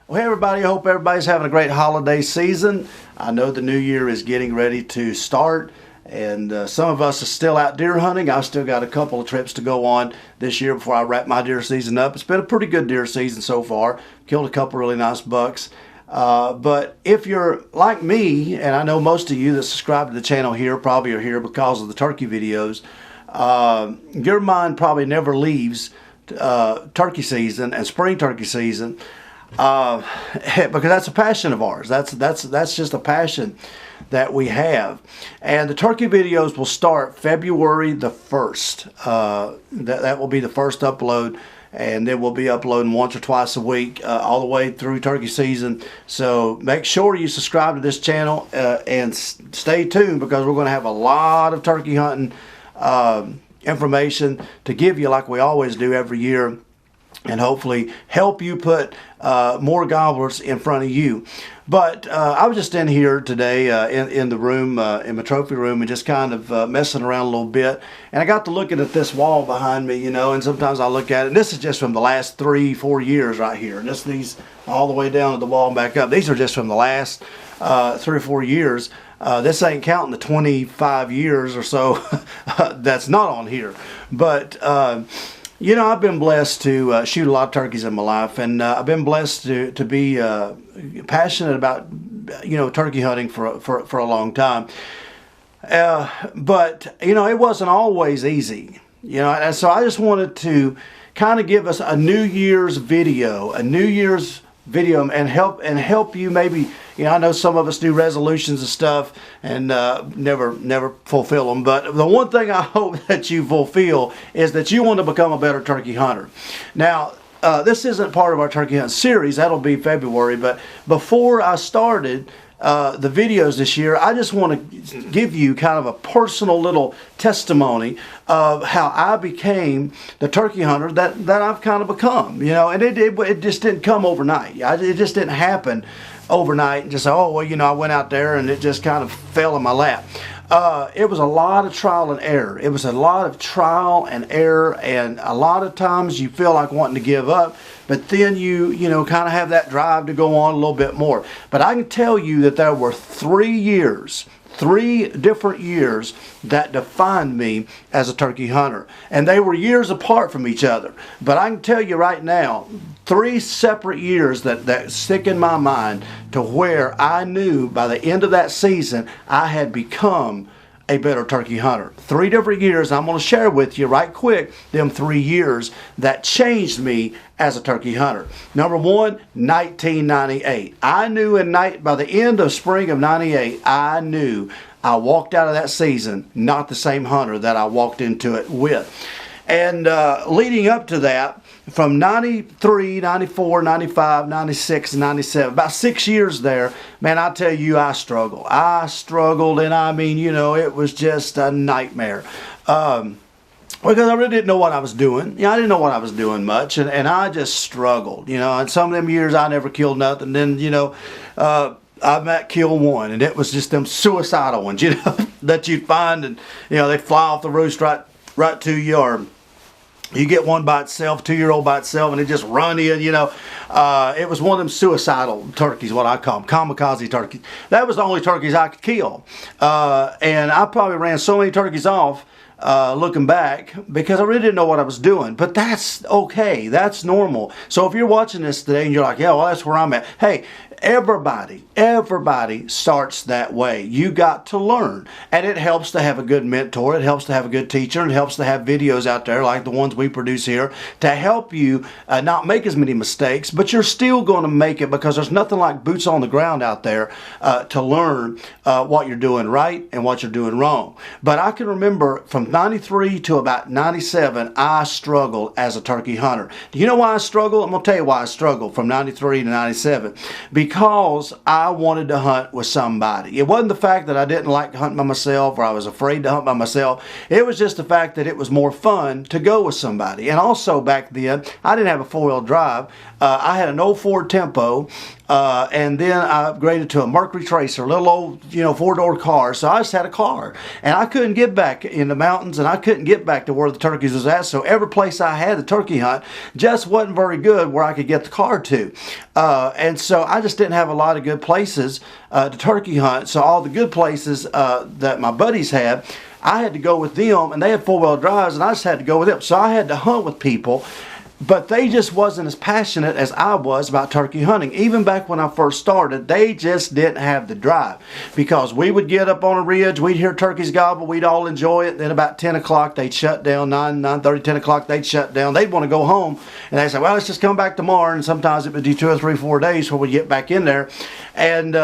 Well, hey everybody, I hope everybody's having a great holiday season. I know the new year is getting ready to start, and some of us are still out deer hunting. I've still got a couple of trips to go on this year before I wrap my deer season up. It's been a pretty good deer season so far. Killed a couple really nice bucks. But if you're like me, and I know most of you that subscribe to the channel here probably are here because of the turkey videos, your mind probably never leaves turkey season and spring turkey season. Because that's a passion of ours. That's just a passion that we have. And the turkey videos will start February the 1st. That will be the first upload, and then we'll be uploading once or twice a week all the way through turkey season. So make sure you subscribe to this channel and stay tuned, because we're going to have a lot of turkey hunting information to give you, like we always do every year, and hopefully help you put more gobblers in front of you. But I was just in here today in the room, in my trophy room, and just kind of messing around a little bit. And I got to looking at this wall behind me, you know, and sometimes I look at it. And this is just from the last 3-4 years right here. Just these all the way down to the wall and back up. These are just from the last 3 or 4 years. This ain't counting the 25 years or so that's not on here. But you know, I've been blessed to shoot a lot of turkeys in my life, and I've been blessed to be passionate about, you know, turkey hunting for a long time. But you know, it wasn't always easy, you know, and so I just wanted to kind of give us a New Year's video, and help you maybe. You know, I know some of us do resolutions and stuff and never fulfill them. But the one thing I hope that you fulfill is that you want to become a better turkey hunter. Now, this isn't part of our turkey hunt series. That'll be February. But before I started the videos this year, I just want to give you kind of a personal little testimony of how I became the turkey hunter that I've kind of become. You know, and it just didn't come overnight. It just didn't happen overnight and just say, oh, well, you know, I went out there and it just kind of fell in my lap. It was a lot of trial and error. It was a lot of trial and error, and a lot of times you feel like wanting to give up, but then you know, kind of have that drive to go on a little bit more. But I can tell you that there were 3 different years that defined me as a turkey hunter. And they were years apart from each other. But I can tell you right now, 3 separate years that stick in my mind, to where I knew by the end of that season I had become a better turkey hunter. 3 different years. I'm going to share with you right quick them 3 years that changed me as a turkey hunter. Number 1, 1998. I knew by the end of spring of 98, I knew I walked out of that season not the same hunter that I walked into it with. And leading up to that, from 93, 94, 95, 96, 97, about 6 years there, man, I tell you, I struggled. And I mean, you know, it was just a nightmare. Because I really didn't know what I was doing. You know, I didn't know what I was doing much, and I just struggled. You know, and some of them years I never killed nothing. Then, you know, I might kill one, and it was just them suicidal ones, you know, that you'd find, and, you know, they fly off the roost right to you, or you get one by itself, 2-year-old by itself, and it just run in, you know. It was one of them suicidal turkeys, what I call them, kamikaze turkeys. That was the only turkeys I could kill. And I probably ran so many turkeys off, looking back, because I really didn't know what I was doing. But that's okay. That's normal. So if you're watching this today and you're like, yeah, well, that's where I'm at. Hey, everybody starts that way. You got to learn, and it helps to have a good mentor. It helps to have a good teacher, and it helps to have videos out there like the ones we produce here to help you not make as many mistakes, but you're still going to make it, because there's nothing like boots on the ground out there to learn what you're doing right and what you're doing wrong. But I can remember from 93 to about 97, I struggled as a turkey hunter. Do you know why I struggled? I'm going to tell you why I struggled from 93 to 97. Because I wanted to hunt with somebody. It wasn't the fact that I didn't like to hunt by myself, or I was afraid to hunt by myself. It was just the fact that it was more fun to go with somebody. And also back then, I didn't have a 4-wheel drive. I had an old Ford Tempo. And then I upgraded to a Mercury Tracer, a little old, 4-door car. So I just had a car, and I couldn't get back in the mountains, and I couldn't get back to where the turkeys was at. So every place I had the turkey hunt just wasn't very good where I could get the car to. And so I just didn't have a lot of good places to turkey hunt. So all the good places that my buddies had, I had to go with them, and they had 4-wheel drives, and I just had to go with them. So I had to hunt with people, but they just wasn't as passionate as I was about turkey hunting. Even back when I first started, they just didn't have the drive, because we would get up on a ridge, we'd hear turkeys gobble, we'd all enjoy it. Then about 10 o'clock, they'd shut down, 9:30, 10 o'clock, they'd shut down. They'd want to go home, and they'd say, well, let's just come back tomorrow. And sometimes it would be 2 or 3, 4 days before we get back in there. And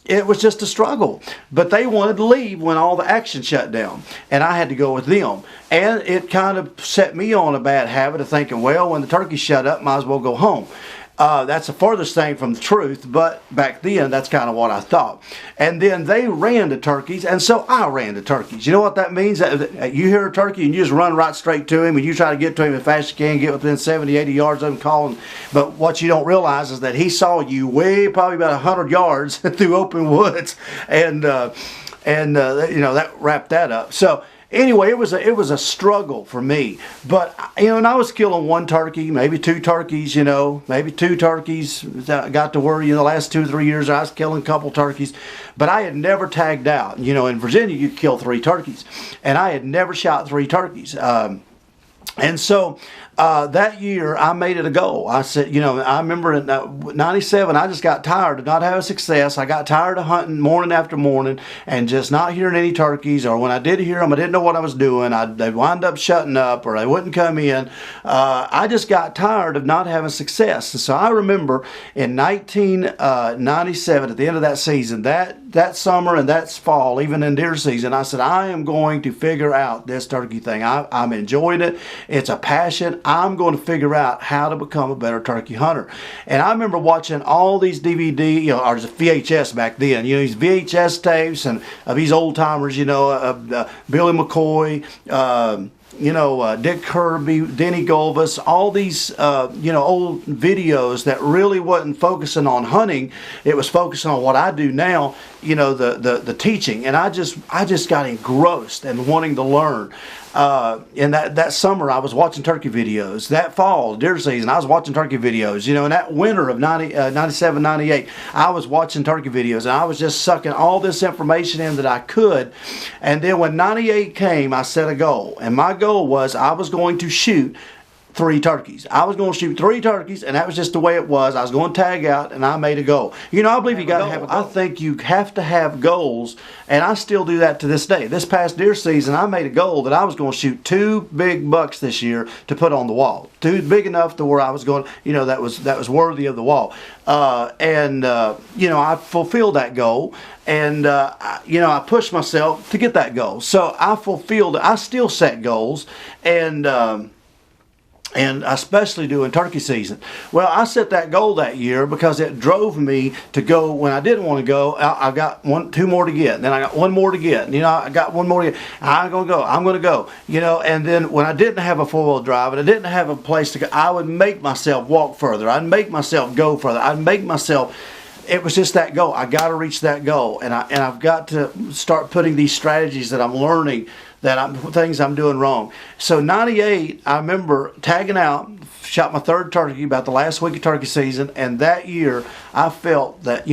it was just a struggle. But they wanted to leave when all the action shut down, and I had to go with them. And it kind of set me on a bad habit of thinking, well, when the turkey shut up, might as well go home. That's the furthest thing from the truth, but back then, that's kind of what I thought. And then they ran to turkeys, and so I ran to turkeys. You know what that means? You hear a turkey, and you just run right straight to him, and you try to get to him as fast as you can, get within 70, 80 yards of him calling. But what you don't realize is that he saw you probably about 100 yards through open woods, and that wrapped that up. So anyway, it was a struggle for me. But, and I was killing 1 turkey, maybe 2 turkeys, maybe 2 turkeys. I got to where, the last 2 or 3 years I was killing a couple turkeys. But I had never tagged out. In Virginia, you kill 3 turkeys. And I had never shot 3 turkeys. And so that year, I made it a goal. I said, I remember in 97, I just got tired of not having success. I got tired of hunting morning after morning and just not hearing any turkeys. Or when I did hear them, I didn't know what I was doing. They'd wind up shutting up, or they wouldn't come in. I just got tired of not having success. And so I remember in 1997, at the end of that season, that summer and that fall, even in deer season, I said, I am going to figure out this turkey thing. I'm enjoying it. It's a passion. I'm going to figure out how to become a better turkey hunter. And I remember watching all these DVD, or VHS back then, these VHS tapes and of these old timers, Billy McCoy, Dick Kirby, Denny Golvis, all these, old videos that really wasn't focusing on hunting. It was focusing on what I do now, the teaching. And I just got engrossed and wanting to learn. And that summer I was watching turkey videos. That fall, deer season, I was watching turkey videos. And that winter of 97, 98, I was watching turkey videos. And I was just sucking all this information in that I could. And then when 98 came, I set a goal. And my goal was I was going to shoot 3 turkeys. I was going to shoot 3 turkeys, and that was just the way it was. I was going to tag out, and I made a goal. I believe you got to have a goal. I think you have to have goals, and I still do that to this day. This past deer season, I made a goal that I was going to shoot 2 big bucks this year to put on the wall. 2 big enough to where I was going, that was worthy of the wall. I fulfilled that goal, and I pushed myself to get that goal. So I fulfilled it. I still set goals, and especially during turkey season. Well, I set that goal that year because it drove me to go when I didn't want to go. I got 2 more to get. Then I got 1 more to get. I got 1 more to get. I'm going to go. And then when I didn't have a 4-wheel drive and I didn't have a place to go, I would make myself walk further. I'd make myself go further. It was just that goal. I got to reach that goal. And I've got to start putting these strategies that I'm learning, things I'm doing wrong. So 98, I remember tagging out, shot my 3rd turkey about the last week of turkey season, and that year I felt that,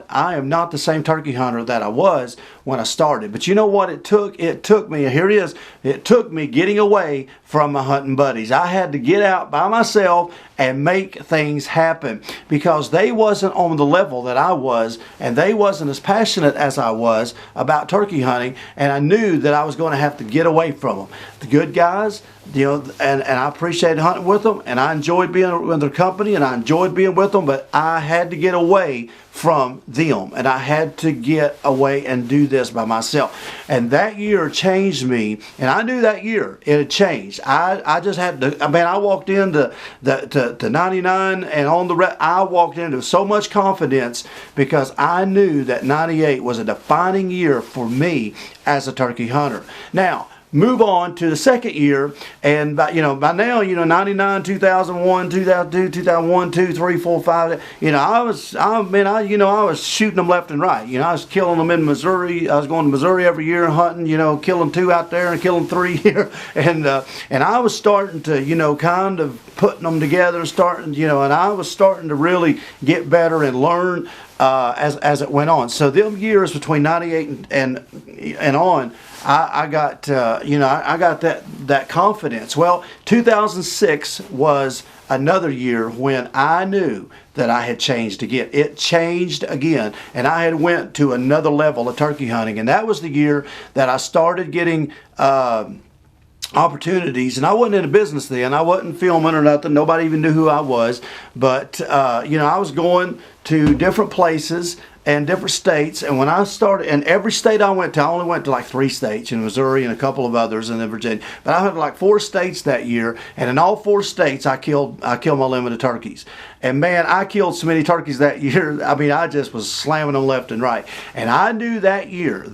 I am not the same turkey hunter that I was when I started. But you know what it took? It took me, here it is, it took me getting away from my hunting buddies. I had to get out by myself and make things happen because they wasn't on the level that I was, and they wasn't as passionate as I was about turkey hunting, and I knew that I was going to have to get away from them. The good guys, and I appreciated hunting with them, and I enjoyed being in their company, and I enjoyed being with them, but I had to get away from them, and I had to get away and do this by myself. And that year changed me, and I knew that year it had changed. I just had to, I walked into to 99 and on the I walked into so much confidence because I knew that 98 was a defining year for me as a turkey hunter. Now, move on to the second year, and by now, 99, 2001, 2002, 2001, 2, 3, 4, 5. I was shooting them left and right. I was killing them in Missouri. I was going to Missouri every year hunting. Killing 2 out there and killing 3 here, and I was starting to kind of putting them together, and I was starting to really get better and learn as it went on. So them years between 98 and on, I got I got that confidence. Well, 2006 was another year when I knew that I had changed again. It changed again, and I had went to another level of turkey hunting, and that was the year that I started getting opportunities. And I wasn't in a business then. I wasn't filming or nothing. Nobody even knew who I was. But I was going to different places and different states. And when I started, and every state I went to, I only went to like 3 states, in Missouri and a couple of others, and then Virginia. But I went to like 4 states that year, and in all 4 states, I killed my limit of turkeys. And man, I killed so many turkeys that year. I mean, I just was slamming them left and right. And I knew that year,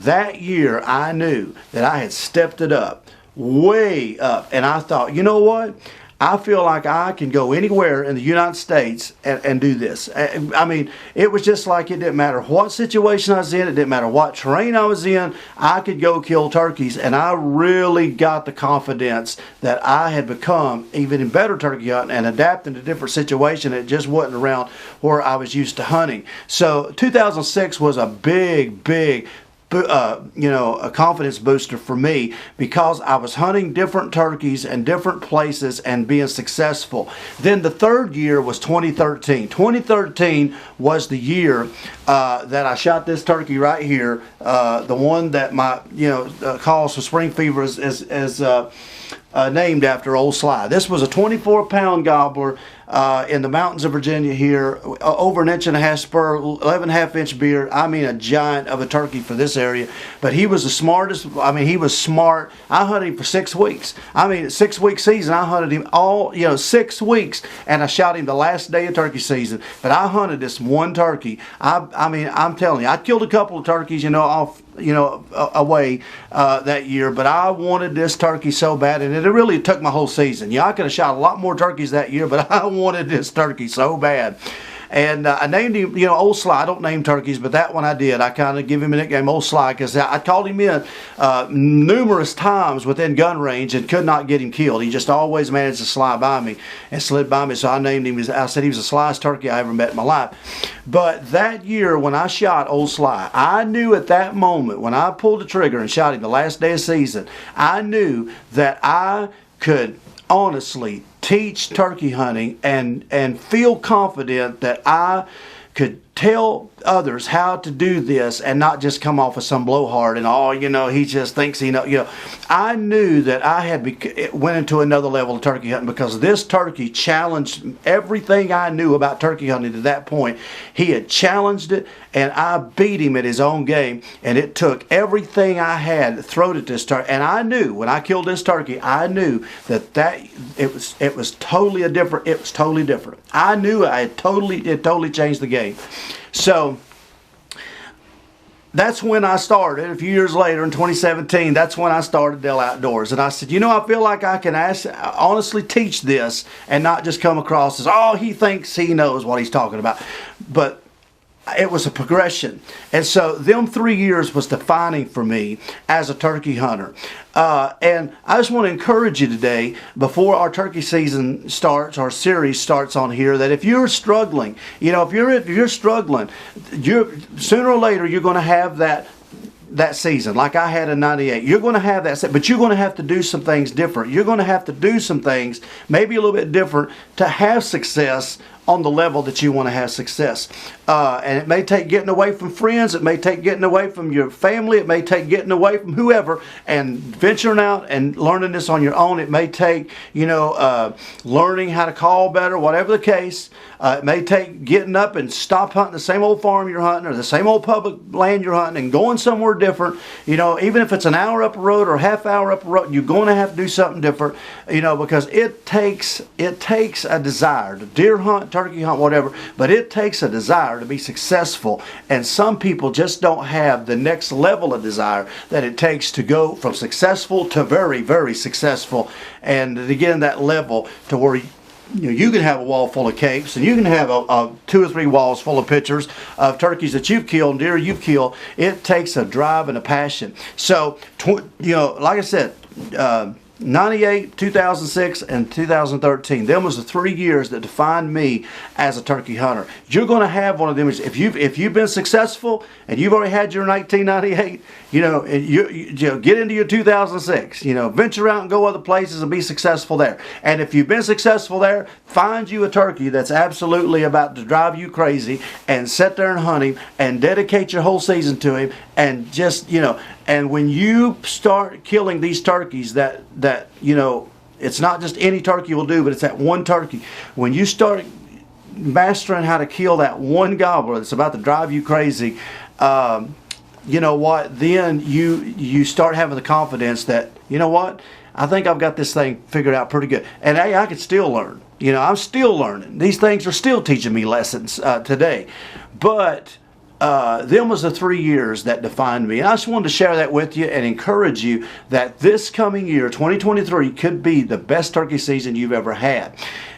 I knew that I had stepped it up, way up. And I thought, you know what? I feel like I can go anywhere in the United States and do this. I mean, it was just like it didn't matter what situation I was in. It didn't matter what terrain I was in. I could go kill turkeys. And I really got the confidence that I had become even better turkey hunting and adapting to different situations. It just wasn't around where I was used to hunting. So 2006 was a big a confidence booster for me, because I was hunting different turkeys and different places and being successful. Then the third year was 2013. 2013 was the year that I shot this turkey right here, the one that my cause for spring fever is named after Old Sly. This was a 24-pound gobbler in the mountains of Virginia here, over 1.5 inch spur, 11.5 inch beard. I mean, a giant of a turkey for this area. But he was the smartest. I mean, he was smart. I hunted him for 6 weeks. I mean, 6-week season, I hunted him all, 6 weeks, and I shot him the last day of turkey season. But I hunted this one turkey. I mean, I'm telling you, I killed a couple of turkeys, off away that year, but I wanted this turkey so bad, and it really took my whole season. I could have shot a lot more turkeys that year, but I wanted this turkey so bad. And I named him, Old Sly. I don't name turkeys, but that one I did. I kind of give him a nickname, Old Sly, because I called him in numerous times within gun range and could not get him killed. He just always managed to slide by me and slid by me. So I named him. I said he was the slyest turkey I ever met in my life. But that year when I shot Old Sly, I knew at that moment when I pulled the trigger and shot him the last day of season, I knew that I could honestly teach turkey hunting and feel confident that I could tell others how to do this and not just come off as some blowhard and he just thinks he knows. I knew that I had went into another level of turkey hunting, because this turkey challenged everything I knew about turkey hunting to that point. He had challenged it, and I beat him at his own game, and it took everything I had to throw at this turkey. And I knew when I killed this turkey, I knew that it was totally different. It was totally different. I knew it totally changed the game. So that's when I started. A few years later in 2017, that's when I started Dell Outdoors. And I said, I feel like I can honestly teach this and not just come across as, he thinks he knows what he's talking about. But it was a progression. And so them 3 years was defining for me as a turkey hunter. And I just want to encourage you today, before our turkey season starts, our series starts on here, that if you're struggling, if you're struggling, sooner or later you're going to have that season, like I had in 98. You're going to have that, but you're going to have to do some things different. You're going to have to do some things maybe a little bit different to have success on the level that you want to have success. And it may take getting away from friends. It may take getting away from your family. It may take getting away from whoever and venturing out and learning this on your own. It may take, learning how to call better, whatever the case. It may take getting up and stop hunting the same old farm you're hunting or the same old public land you're hunting and going somewhere different. Even if it's an hour up the road or a half hour up the road, you're going to have to do something different, because it takes a desire to deer hunt, turkey hunt, whatever, but it takes a desire to be successful, and some people just don't have the next level of desire that it takes to go from successful to very, very successful, and to get in that level to where you can have a wall full of capes, and you can have a 2 or 3 walls full of pictures of turkeys that you've killed and deer you've killed. It takes a drive and a passion. So, like I said, 98, 2006, and 2013. Them was the 3 years that defined me as a turkey hunter. You're going to have one of them. If you've been successful and you've already had your 1998, you get into your 2006. Venture out and go other places and be successful there. And if you've been successful there, find you a turkey that's absolutely about to drive you crazy, and sit there and hunt him and dedicate your whole season to him, and just And when you start killing these turkeys that it's not just any turkey will do, but it's that one turkey. When you start mastering how to kill that one gobbler that's about to drive you crazy, you know what? Then you start having the confidence that, I think I've got this thing figured out pretty good. And hey, I can still learn. I'm still learning. These things are still teaching me lessons today. But them was the 3 years that defined me. And I just wanted to share that with you and encourage you that this coming year, 2023, could be the best turkey season you've ever had.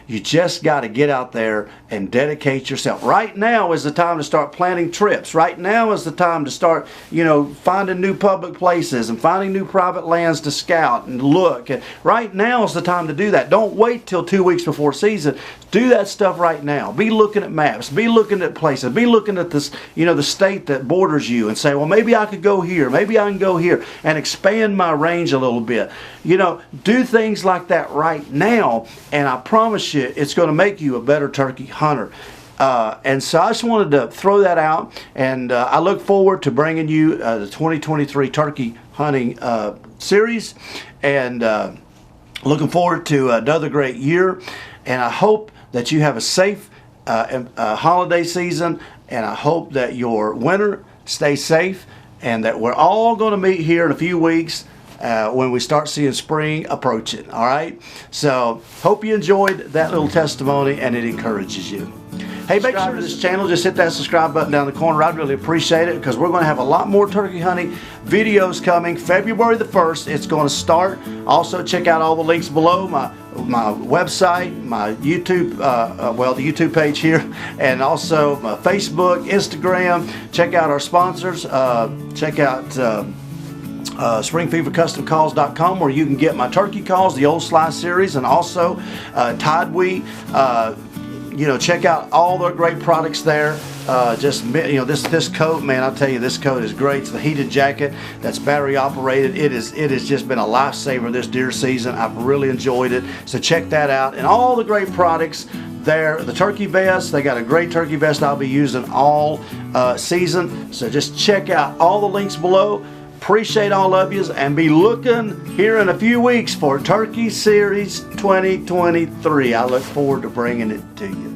You just got to get out there and dedicate yourself. Right now is the time to start planning trips. Right now is the time to start, finding new public places and finding new private lands to scout and look. And right now is the time to do that. Don't wait till 2 weeks before season. Do that stuff right now. Be looking at maps. Be looking at places. Be looking at this, the state that borders you, and say, well, maybe I could go here. Maybe I can go here, and expand my range a little bit. Do things like that right now, and I promise you, it's going to make you a better turkey hunter. And so I just wanted to throw that out, and I look forward to bringing you the 2023 turkey hunting series, and looking forward to another great year. And I hope that you have a safe holiday season, and I hope that your winter stays safe, and that we're all going to meet here in a few weeks when we start seeing spring approaching. All right, so hope you enjoyed that little testimony and it encourages you. Hey, make sure to this channel, just hit that subscribe button down in the corner. I'd really appreciate it, because we're going to have a lot more turkey hunting videos coming February the 1st. It's going to start. Also, check out all the links below, my website, my YouTube, the YouTube page here, and also my Facebook, Instagram. Check out our sponsors. Check out springfevercustomcalls.com, where you can get my turkey calls, the Old Slice series, and also Tidewe. Check out all their great products there. This coat, man, I'll tell you, this coat is great. It's the heated jacket that's battery operated. It has just been a lifesaver this deer season. I've really enjoyed it. So check that out, and all the great products there. The turkey vest, they got a great turkey vest I'll be using all season. So just check out all the links below. Appreciate all of yous, and be looking here in a few weeks for Turkey Series 2023. I look forward to bringing it to you.